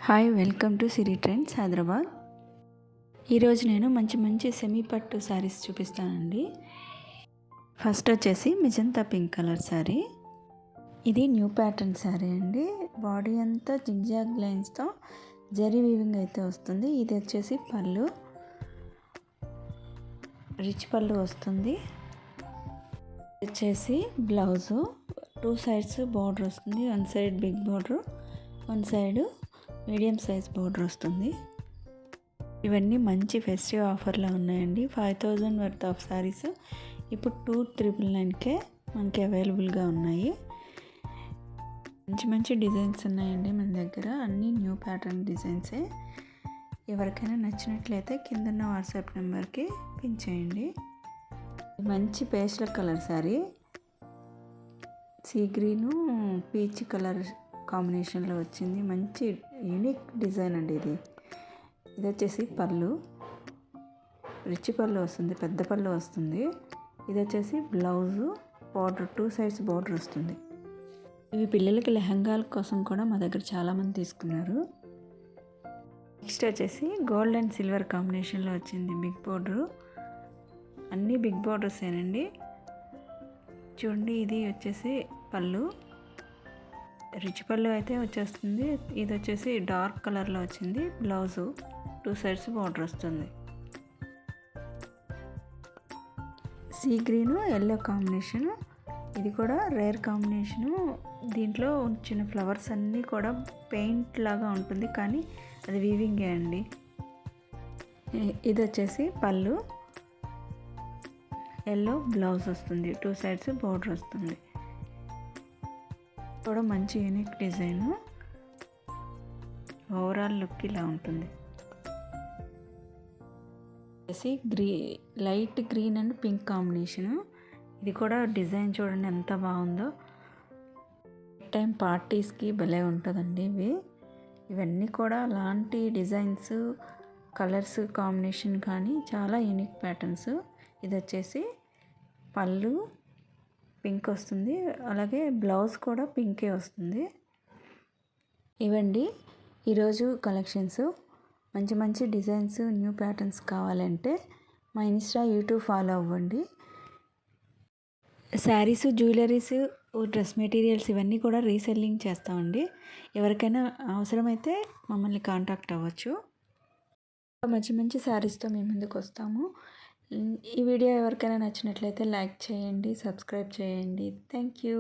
Hi, welcome to Siri trends Hyderabad. ఈరోజు నేను మంచి సెమీ పట్టు శారీస్ చూపిస్తానండి. ఫస్ట్ వచ్చేసి మిజంతా పింక్ కలర్ శారీ. ఇది న్యూ ప్యాటర్న్ శారీ అండి. బాడీ అంతా జిగ్జాగ్ లైన్స్తో జరీ వీవింగ్ అయితే వస్తుంది. ఇది వచ్చేసి పళ్ళు, రిచ్ పళ్ళు వస్తుంది. వచ్చేసి బ్లౌజు 2 సైడ్స్ బార్డర్ వస్తుంది. One side big border, one side medium size border వస్తుంది. ఇవన్నీ మంచి ఫెస్టివ్ ఆఫర్లో ఉన్నాయండి. 5000 వర్త్ ఆఫ్ శారీస్ ఇప్పుడు 2999కే మనకి అవైలబుల్గా ఉన్నాయి. మంచి డిజైన్స్ ఉన్నాయండి మన దగ్గర. అన్నీ న్యూ ప్యాటర్న్ డిజైన్సే. ఎవరికైనా నచ్చినట్లయితే కింద వాట్సాప్ నెంబర్కి పిన్ చేయండి. మంచి pastel colour sari, sea green peach colour కాంబినేషన్లో వచ్చింది. మంచి యూనిక్ డిజైన్ అండి ఇది. ఇది వచ్చేసి పళ్ళు, రిచ్ పళ్ళు వస్తుంది, పెద్ద పళ్ళు వస్తుంది. ఇది వచ్చేసి బ్లౌజు, బార్డర్ 2 సైడ్స్ బార్డర్ వస్తుంది. ఇవి పిల్లలకి లెహంగాల కోసం కూడా మా దగ్గర చాలామంది తీసుకున్నారు. నెక్స్ట్ వచ్చేసి గోల్డ్ అండ్ సిల్వర్ కాంబినేషన్లో వచ్చింది బిగ్ బార్డరు. అన్నీ బిగ్ బార్డర్సేనండి. చూడండి, ఇది వచ్చేసి పళ్ళు, రిచ్ పళ్ళు అయితే వచ్చేస్తుంది. ఇది వచ్చేసి డార్క్ కలర్లో వచ్చింది. బ్లౌజు 2 సైడ్స్ బార్డర్ వస్తుంది. Sea green yellow combination. ఇది కూడా రేర్ కాంబినేషను. దీంట్లో వచ్చిన ఫ్లవర్స్ అన్నీ కూడా పెయింట్ లాగా ఉంటుంది, కానీ అది వీవింగే అండి. ఇది వచ్చేసి పళ్ళు, ఎల్లో బ్లౌజ్ వస్తుంది, 2 సైడ్స్ బార్డర్ వస్తుంది. కూడా మంచి యూనిక్ డిజైను. ఓవరాల్ లుక్ ఇలా ఉంటుంది. Light green and pink combination. ఇది కూడా డిజైన్ చూడండి ఎంత బాగుందో. టైం పార్టీస్కి భలే ఉంటుందండి. ఇవన్నీ కూడా అలాంటి డిజైన్స్, కలర్స్ కాంబినేషన్ కానీ చాలా యూనిక్ ప్యాటర్న్స్. ఇది వచ్చేసి పళ్ళు పింక్ వస్తుంది, అలాగే బ్లౌజ్ కూడా పింకే వస్తుంది. ఇవండి ఈరోజు కలెక్షన్స్. మంచి డిజైన్స్, న్యూ ప్యాటర్న్స్ కావాలంటే మా ఇన్స్టా, యూట్యూబ్ ఫాలో అవ్వండి. శారీస్, జ్యువెలరీస్, డ్రెస్ మెటీరియల్స్ ఇవన్నీ కూడా రీసెల్లింగ్ చేస్తామండి. ఎవరికైనా అవసరమైతే మమ్మల్ని కాంటాక్ట్ అవ్వచ్చు. మంచి శారీస్తో మేము ముందుకు వస్తాము. ఈ వీడియో ఎవరికైనా నచ్చినట్లయితే లైక్ చేయండి, సబ్స్క్రైబ్ చేయండి. Thank you.